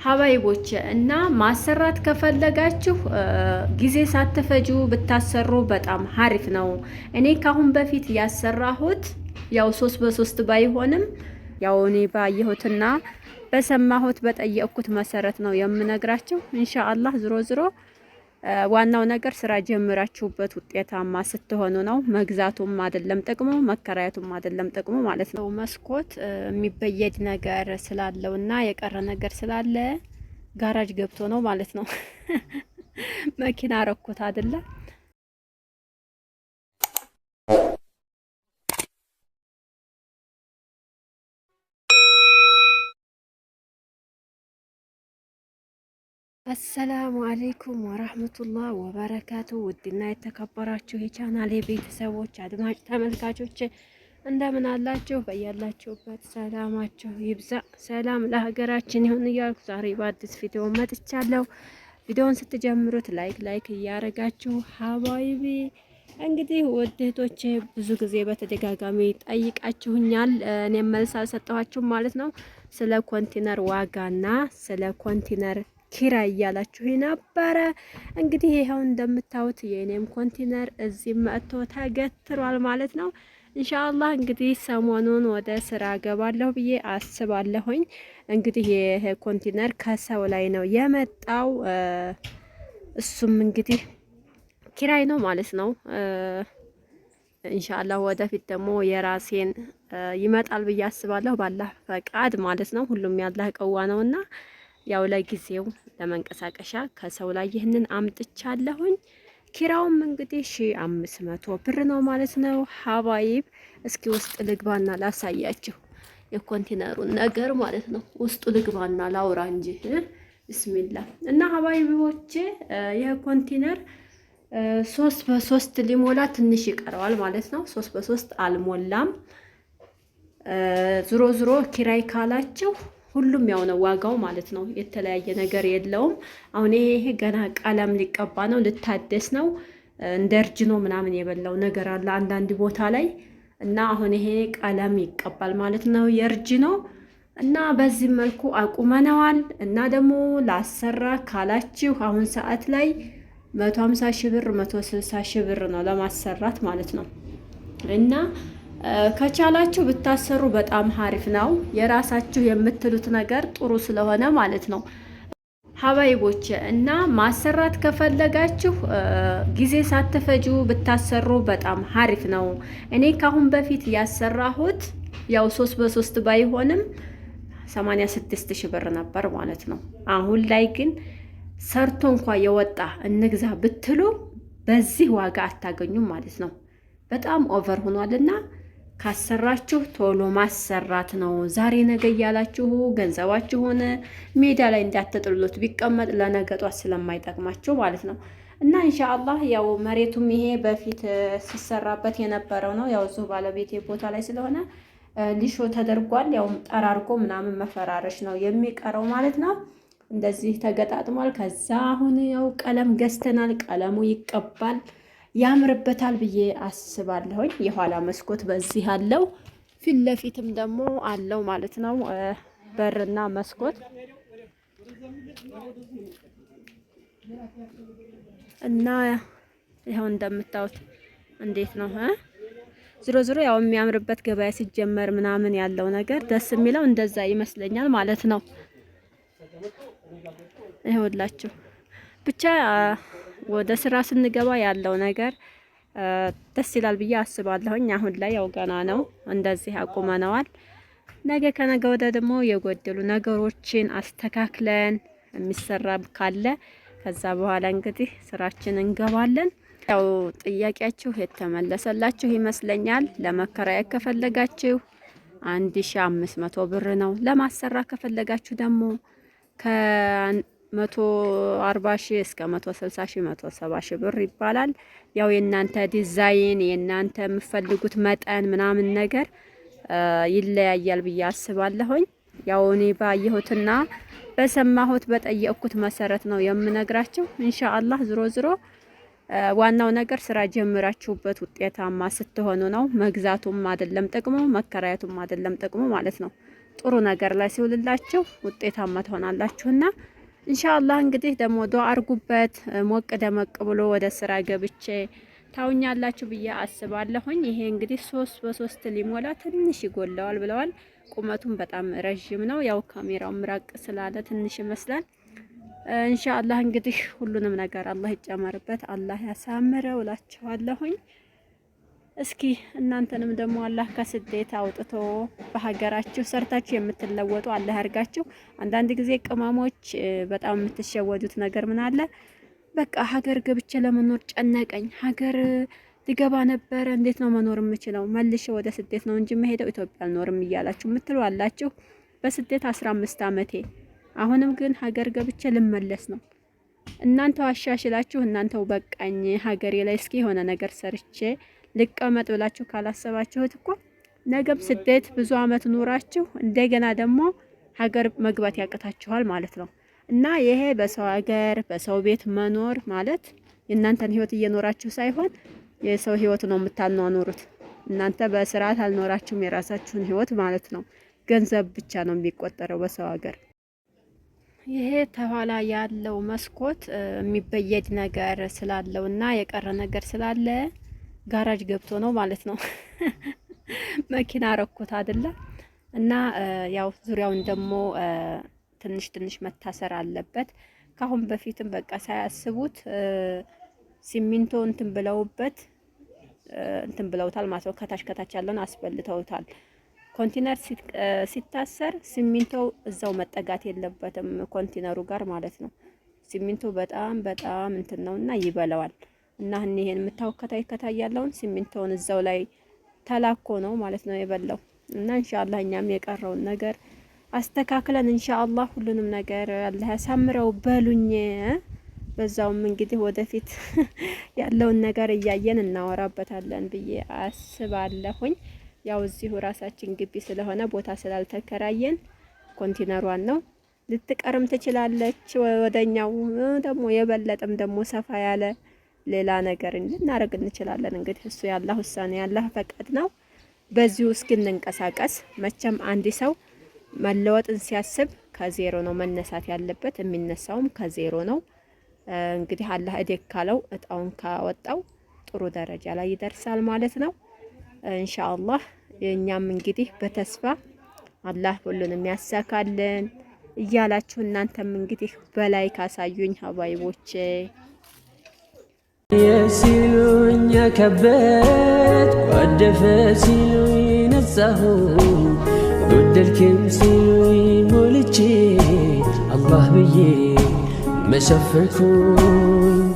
ሀባይቦች እና ማሰራት ከፈለጋችሁ ጊዜ ሳትፈጁ ብታሰሩ በጣም ሀሪፍ ነው። እኔ ካሁን በፊት ያሰራሁት ያው 3 በ3 ባይሆንም ያው እኔ ባየሁትና በሰማሁት በጠየቅኩት መሰረት ነው የምነግራችሁ። ኢንሻአላህ ዝሮ ዝሮ ዋናው ነገር ስራ ጀምራችሁበት ውጤታማ ስትሆኑ ነው። መግዛቱም አይደለም ጥቅሙ፣ መከራየቱም አይደለም ጥቅሙ ማለት ነው። መስኮት የሚበየድ ነገር ስላለውና የቀረ ነገር ስላለ ጋራጅ ገብቶ ነው ማለት ነው። መኪና ረኩት አይደለም። አሰላሙ አሌይኩም ወራህመቱላህ ወበረካቱ። ውድና የተከበራችሁ የቻናሌ ቤተሰቦች አድማጭ ተመልካቾች እንደምን አላችሁ? በያላችሁበት ሰላማችሁ ይብዛ። ሰላም ለሀገራችን ይሁን እያልኩ ዛሬ በአዲስ ቪዲዮ መጥቻለሁ። ቪዲዮውን ስትጀምሩት ላይክ እያረጋችሁ ሀባይቢ እንግዲህ ውድ እህቶቼ ብዙ ጊዜ በተደጋጋሚ ጠይቃችሁኛል። እኔም መልስ አልሰጠኋችሁም ማለት ነው። ስለ ኮንቲነር ዋጋና ስለ ኮንቲነር ኪራይ እያላችሁ ነበረ። እንግዲህ ይኸው እንደምታዩት የኔም ኮንቲነር እዚህ መጥቶ ተገትሯል ማለት ነው። ኢንሻአላህ እንግዲህ ሰሞኑን ወደ ስራ ገባለሁ ብዬ አስባለሁኝ። እንግዲህ ይሄ ኮንቲነር ከሰው ላይ ነው የመጣው። እሱም እንግዲህ ኪራይ ነው ማለት ነው። ኢንሻአላህ ወደፊት ደግሞ የራሴን ይመጣል ብዬ አስባለሁ ባላህ ፈቃድ ማለት ነው። ሁሉም ያላህ ቀዋ ነውና ያው ለጊዜው ለመንቀሳቀሻ ከሰው ላይ ይህንን አምጥቻለሁኝ። ኪራውም እንግዲህ 1500 ብር ነው ማለት ነው። ሀባይብ እስኪ ውስጥ ልግባና ላሳያችሁ የኮንቲነሩን ነገር ማለት ነው። ውስጡ ልግባና ላውራ እንጂ ብስሚላ እና ሀባይቦቼ ይህ ኮንቲነር 3 በ3 ሊሞላ ትንሽ ይቀረዋል ማለት ነው። 3 በ3 አልሞላም። ዝሮ ዝሮ ኪራይ ካላችሁ ሁሉም ያው ነው ዋጋው ማለት ነው። የተለያየ ነገር የለውም። አሁን ይሄ ገና ቀለም ሊቀባ ነው፣ ልታደስ ነው። እንደ እርጅኖ ምናምን የበላው ነገር አለ አንዳንድ ቦታ ላይ እና አሁን ይሄ ቀለም ይቀባል ማለት ነው የእርጅኖ እና በዚህ መልኩ አቁመነዋል። እና ደግሞ ላሰራ ካላችሁ አሁን ሰዓት ላይ 150 ሺህ ብር 160 ሺህ ብር ነው ለማሰራት ማለት ነው። እና ከቻላችሁ ብታሰሩ በጣም ሀሪፍ ነው። የራሳችሁ የምትሉት ነገር ጥሩ ስለሆነ ማለት ነው ሀባይቦች። እና ማሰራት ከፈለጋችሁ ጊዜ ሳትፈጁ ብታሰሩ በጣም ሀሪፍ ነው። እኔ ካሁን በፊት ያሰራሁት ያው 3 በ3 ባይሆንም 86 ሺህ ብር ነበር ማለት ነው። አሁን ላይ ግን ሰርቶ እንኳ የወጣ እንግዛ ብትሉ በዚህ ዋጋ አታገኙም ማለት ነው። በጣም ኦቨር ሆኗልና ካሰራችሁ ቶሎ ማሰራት ነው። ዛሬ ነገ እያላችሁ ገንዘባችሁን ሜዳ ላይ እንዳትጥሉት፣ ቢቀመጥ ለነገ ጧት ስለማይጠቅማችሁ ማለት ነው። እና ኢንሻአላህ ያው መሬቱም ይሄ በፊት ሲሰራበት የነበረው ነው። ያው እዚሁ ባለቤቴ ቦታ ላይ ስለሆነ ሊሾ ተደርጓል። ያው ጠራርጎ ምናምን መፈራረሽ ነው የሚቀረው ማለት ነው። እንደዚህ ተገጣጥሟል። ከዛ አሁን ያው ቀለም ገዝተናል። ቀለሙ ይቀባል፣ ያምርበታል ብዬ አስባለሁኝ። የኋላ መስኮት በዚህ አለው፣ ፊት ለፊትም ደግሞ አለው ማለት ነው። በርና መስኮት እና ይኸው እንደምታዩት እንዴት ነው ዝሮ ዝሮ ያው የሚያምርበት ገበያ ሲጀመር ምናምን ያለው ነገር ደስ የሚለው እንደዛ ይመስለኛል ማለት ነው። ይኸውላችሁ ብቻ ወደ ስራ ስንገባ ያለው ነገር ደስ ይላል ብዬ አስባለሁኝ። አሁን ላይ ያው ገና ነው፣ እንደዚህ አቁመነዋል። ነገ ከነገ ወደ ደግሞ የጎደሉ ነገሮችን አስተካክለን የሚሰራ ካለ ከዛ በኋላ እንግዲህ ስራችን እንገባለን። ያው ጥያቄያችሁ የተመለሰላችሁ ይመስለኛል። ለመከራየት ከፈለጋችሁ 1500 ብር ነው። ለማሰራ ከፈለጋችሁ ደግሞ 140 ሺህ እስከ 160 ሺህ 170 ሺህ ብር ይባላል። ያው የእናንተ ዲዛይን የእናንተ የምፈልጉት መጠን ምናምን ነገር ይለያያል ብዬ አስባለሁኝ። ያው እኔ ባየሁትና በሰማሁት በጠየቅኩት መሰረት ነው የምነግራችሁ። ኢንሻአላህ ዝሮ ዝሮ ዋናው ነገር ስራ ጀምራችሁበት ውጤታማ ስትሆኑ ነው። መግዛቱም አይደለም ጥቅሙ፣ መከራየቱም አይደለም ጥቅሙ ማለት ነው። ጥሩ ነገር ላይ ሲውልላችሁ ውጤታማ ትሆናላችሁና ኢንሻአላህ እንግዲህ ደግሞ ዱአ አርጉበት። ሞቅ ደመቅ ብሎ ወደ ስራ ገብቼ ታውኛላችሁ ብዬ አስባለሁኝ። ይሄ እንግዲህ 3 በ3 ሊሞላ ትንሽ ይጎለዋል ብለዋል። ቁመቱም በጣም ረጅም ነው። ያው ካሜራው ምራቅ ስላለ ትንሽ ይመስላል። ኢንሻአላህ እንግዲህ ሁሉንም ነገር አላህ ይጨመርበት፣ አላህ ያሳምረው እላችኋለሁኝ። እስኪ እናንተንም ደግሞ አላህ ከስደት አውጥቶ በሀገራችሁ ሰርታችሁ የምትለወጡ አላህ ያርጋችሁ። አንዳንድ ጊዜ ቅመሞች በጣም የምትሸወዱት ነገር ምን አለ፣ በቃ ሀገር ገብቼ ለመኖር ጨነቀኝ፣ ሀገር ሊገባ ነበረ፣ እንዴት ነው መኖር የምችለው? መልሼ ወደ ስደት ነው እንጂ መሄደው ኢትዮጵያ አልኖርም እያላችሁ የምትሉ አላችሁ። በስደት 15 ዓመቴ አሁንም ግን ሀገር ገብቼ ልመለስ ነው። እናንተው አሻሽላችሁ እናንተው በቃኝ ሀገሬ ላይ እስኪ የሆነ ነገር ሰርቼ ልቀመጥ ብላችሁ ካላሰባችሁት እኮ ነገም ስደት ብዙ አመት ኑራችሁ እንደገና ደግሞ ሀገር መግባት ያቅታችኋል ማለት ነው። እና ይሄ በሰው ሀገር በሰው ቤት መኖር ማለት የእናንተን ህይወት እየኖራችሁ ሳይሆን የሰው ህይወት ነው የምታኗኑሩት። እናንተ በስርዓት አልኖራችሁም የራሳችሁን ህይወት ማለት ነው። ገንዘብ ብቻ ነው የሚቆጠረው በሰው ሀገር። ይሄ ተኋላ ያለው መስኮት የሚበየድ ነገር ስላለው እና የቀረ ነገር ስላለ ጋራጅ ገብቶ ነው ማለት ነው። መኪና ረኩት አይደለ? እና ያው ዙሪያውን ደግሞ ትንሽ ትንሽ መታሰር አለበት። ካሁን በፊትም በቃ ሳያስቡት ሲሚንቶ እንትን ብለውበት እንትን ብለውታል ማለት ነው። ከታች ከታች ያለውን አስበልተውታል። ኮንቲነር ሲታሰር ሲሚንቶ እዛው መጠጋት የለበትም ኮንቲነሩ ጋር ማለት ነው። ሲሚንቶ በጣም በጣም እንትን ነውና ይበላዋል። እና ይሄን የምታው ከታይ ከታይ ያለውን ሲሚንቶውን እዛው ላይ ተላኮ ነው ማለት ነው የበላው። እና ኢንሻአላህ እኛም የቀረውን ነገር አስተካክለን ኢንሻአላህ ሁሉንም ነገር አላህ ያሳምረው በሉኝ። በዛውም እንግዲህ ወደፊት ያለውን ነገር እያየን እናወራበታለን ብዬ አስባለሁኝ። ያው እዚሁ ራሳችን ግቢ ስለሆነ ቦታ ስላልተከራየን ኮንቲነሯን ነው ልትቀርም ትችላለች። ወደኛው ደግሞ የበለጠም ደግሞ ሰፋ ያለ ሌላ ነገር ልናረግ እንችላለን። እንግዲህ እሱ ያላህ ውሳኔ ያላህ ፈቃድ ነው። በዚሁ እስኪ እንንቀሳቀስ። መቼም አንድ ሰው መለወጥን ሲያስብ ከዜሮ ነው መነሳት ያለበት። የሚነሳውም ከዜሮ ነው። እንግዲህ አላህ እደግ ካለው እጣውን ካወጣው ጥሩ ደረጃ ላይ ይደርሳል ማለት ነው ኢንሻአላህ። እኛም እንግዲህ በተስፋ አላህ ሁሉንም ያሳካልን እያላችሁ እናንተም እንግዲህ በላይ ካሳዩኝ ሀባይቦቼ የሲሉኝ ከበት ወደፈ ሲሉኝ ነጻሁ ጎደልክም ሲሉኝ ሞልቼ አላህ ብዬ መሸፈርኩኝ